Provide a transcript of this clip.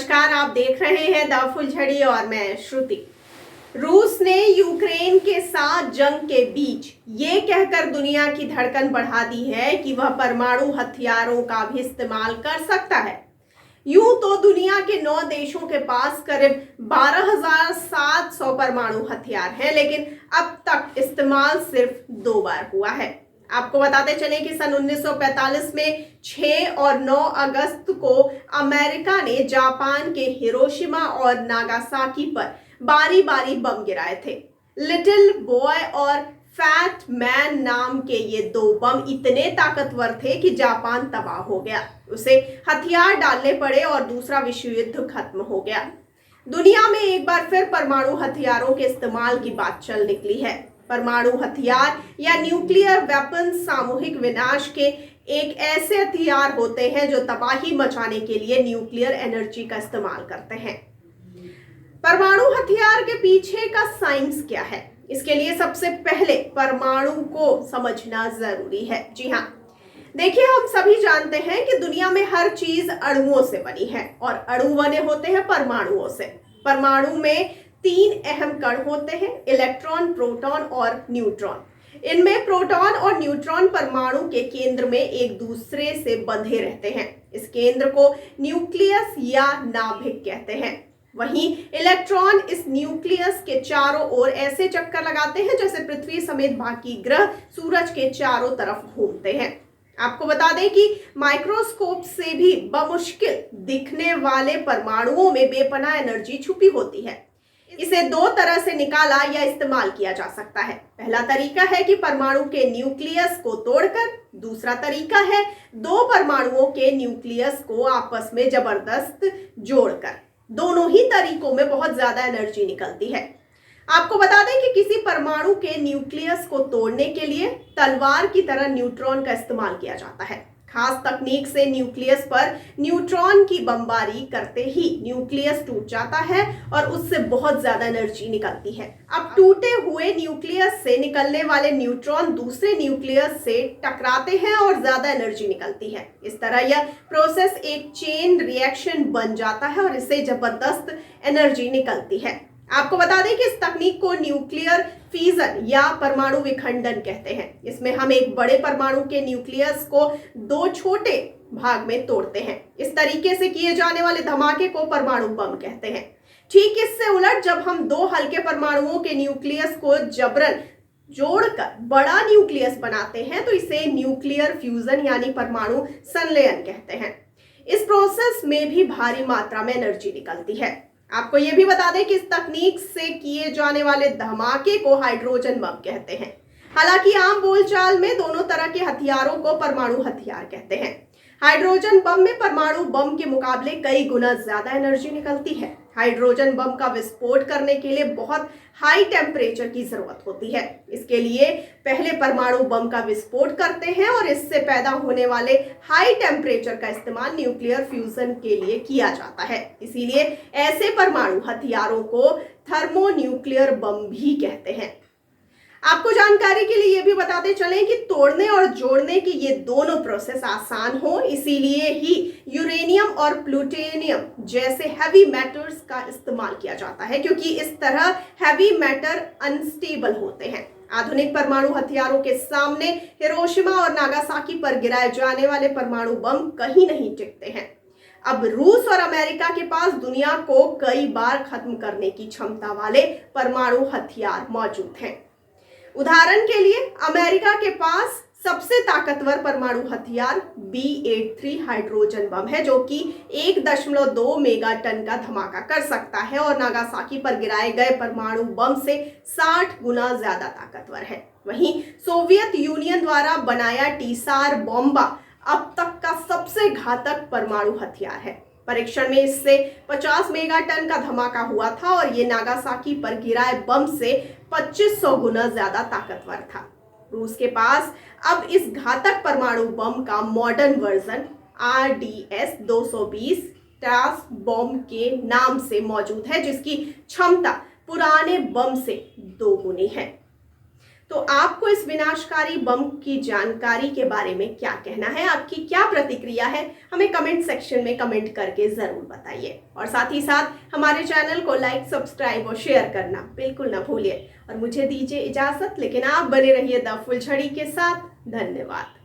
नमस्कार, आप देख रहे हैं द फुलझड़ी और मैं श्रुति। रूस ने यूक्रेन के साथ जंग के बीच ये कहकर दुनिया की धड़कन बढ़ा दी है कि वह परमाणु हथियारों का भी इस्तेमाल कर सकता है। यूं तो दुनिया के 9 देशों के पास करीब 12,700 परमाणु हथियार हैं, लेकिन अब तक इस्तेमाल सिर्फ 2 बार हुआ है। आपको बताते चले कि सन 1945 में 6 और 9 अगस्त को अमेरिका ने जापान के हिरोशिमा और नागासाकी पर बारी बारी बम गिराए थे। लिटिल बॉय और फैट मैन नाम के ये 2 बम इतने ताकतवर थे कि जापान तबाह हो गया। उसे हथियार डालने पड़े और दूसरा विश्व युद्ध खत्म हो गया। दुनिया में एक बार फिर परमाणु हथियारों के इस्तेमाल की बात चल निकली है। परमाणु हथियार या न्यूक्लियर वेपन सामूहिक विनाश के एक ऐसे हथियार होते हैं जो तबाही मचाने के लिए न्यूक्लियर एनर्जी का इस्तेमाल करते हैं। परमाणु हथियार के पीछे का साइंस क्या है, इसके लिए सबसे पहले परमाणु को समझना जरूरी है। जी हाँ, देखिए, हम सभी जानते हैं कि दुनिया में हर चीज अणुओं से बनी है और अणु बने होते हैं परमाणुओं से। परमाणु में 3 अहम कण होते हैं, इलेक्ट्रॉन, प्रोटॉन और न्यूट्रॉन। इनमें प्रोटॉन और न्यूट्रॉन परमाणु के केंद्र में एक दूसरे से बंधे रहते हैं। इस केंद्र को न्यूक्लियस या नाभिक कहते हैं। वहीं इलेक्ट्रॉन इस न्यूक्लियस के चारों ओर ऐसे चक्कर लगाते हैं जैसे पृथ्वी समेत बाकी ग्रह सूरज के चारों तरफ घूमते हैं। आपको बता दें कि माइक्रोस्कोप से भी बमुश्किल दिखने वाले परमाणुओं में बेपनाह एनर्जी छुपी होती है। इसे 2 तरह से निकाला या इस्तेमाल किया जा सकता है। पहला तरीका है कि परमाणु के न्यूक्लियस को तोड़कर, दूसरा तरीका है 2 परमाणुओं के न्यूक्लियस को आपस में जबरदस्त जोड़कर। दोनों ही तरीकों में बहुत ज्यादा एनर्जी निकलती है। आपको बता दें कि किसी परमाणु के न्यूक्लियस को तोड़ने के लिए तलवार की तरह न्यूट्रॉन का इस्तेमाल किया जाता है। खास तकनीक से न्यूक्लियस पर न्यूट्रॉन की बमबारी करते ही न्यूक्लियस टूट जाता है और उससे बहुत ज्यादा एनर्जी निकलती है। अब टूटे हुए न्यूक्लियस से निकलने वाले न्यूट्रॉन दूसरे न्यूक्लियस से टकराते हैं और ज्यादा एनर्जी निकलती है। इस तरह यह प्रोसेस एक चेन रिएक्शन बन जाता है और इससे जबरदस्त एनर्जी निकलती है। आपको बता दें कि इस तकनीक को न्यूक्लियर फ्यूजन या परमाणु विखंडन कहते हैं। इसमें हम एक बड़े परमाणु के न्यूक्लियस को 2 छोटे भाग में तोड़ते हैं। इस तरीके से किए जाने वाले धमाके को परमाणु बम कहते हैं। ठीक इससे उलट जब हम 2 हल्के परमाणुओं के न्यूक्लियस को जबरन जोड़कर बड़ा न्यूक्लियस बनाते हैं तो इसे न्यूक्लियर फ्यूजन यानी परमाणु संलयन कहते हैं। इस प्रोसेस में भी भारी मात्रा में एनर्जी निकलती है। आपको यह भी बता दें कि इस तकनीक से किए जाने वाले धमाके को हाइड्रोजन बम कहते हैं। हालांकि आम बोलचाल में दोनों तरह के हथियारों को परमाणु हथियार कहते हैं। हाइड्रोजन बम में परमाणु बम के मुकाबले कई गुना ज्यादा एनर्जी निकलती है। हाइड्रोजन बम का विस्फोट करने के लिए बहुत हाई टेम्परेचर की जरूरत होती है। इसके लिए पहले परमाणु बम का विस्फोट करते हैं और इससे पैदा होने वाले हाई टेम्परेचर का इस्तेमाल न्यूक्लियर फ्यूजन के लिए किया जाता है। इसीलिए ऐसे परमाणु हथियारों को थर्मोन्यूक्लियर बम भी कहते हैं। आपको जानकारी के लिए यह भी बताते चलें कि तोड़ने और जोड़ने की ये दोनों प्रोसेस आसान हो, इसीलिए ही यूरेनियम और प्लूटोनियम जैसे हैवी मेटल्स का इस्तेमाल किया जाता है, क्योंकि इस तरह हैवी मेटल अनस्टेबल होते हैं। आधुनिक परमाणु हथियारों के सामने हिरोशिमा और नागासाकी पर गिराए जाने वाले परमाणु बम कहीं नहीं टिकते हैं। अब रूस और अमेरिका के पास दुनिया को कई बार खत्म करने की क्षमता वाले परमाणु हथियार मौजूद हैं। उदाहरण के लिए अमेरिका के पास सबसे ताकतवर परमाणु हथियार B-83 हाइड्रोजन बम है, जो कि 1.2 मेगाटन का धमाका कर सकता है और नागासाकी पर गिराए गए परमाणु बम से 60 गुना ज्यादा ताकतवर है। वहीं सोवियत यूनियन द्वारा बनाया टीसार बॉम्बा अब तक का सबसे घातक परमाणु हथियार है। परीक्षण में इससे 50 मेगाटन का धमाका हुआ था और ये नागासाकी पर गिराए बम से 2500 गुना ज्यादा ताकतवर था। रूस के पास अब इस घातक परमाणु बम का मॉडर्न वर्जन RDS-220 टास बॉम्ब के नाम से मौजूद है, जिसकी क्षमता पुराने बम से 2 गुनी है। तो आपको इस विनाशकारी बम की जानकारी के बारे में क्या कहना है, आपकी क्या प्रतिक्रिया है, हमें कमेंट सेक्शन में कमेंट करके जरूर बताइए। और साथ ही साथ हमारे चैनल को लाइक, सब्सक्राइब और शेयर करना बिल्कुल ना भूलिए। और मुझे दीजिए इजाजत, लेकिन आप बने रहिए द फुलझड़ी के साथ। धन्यवाद।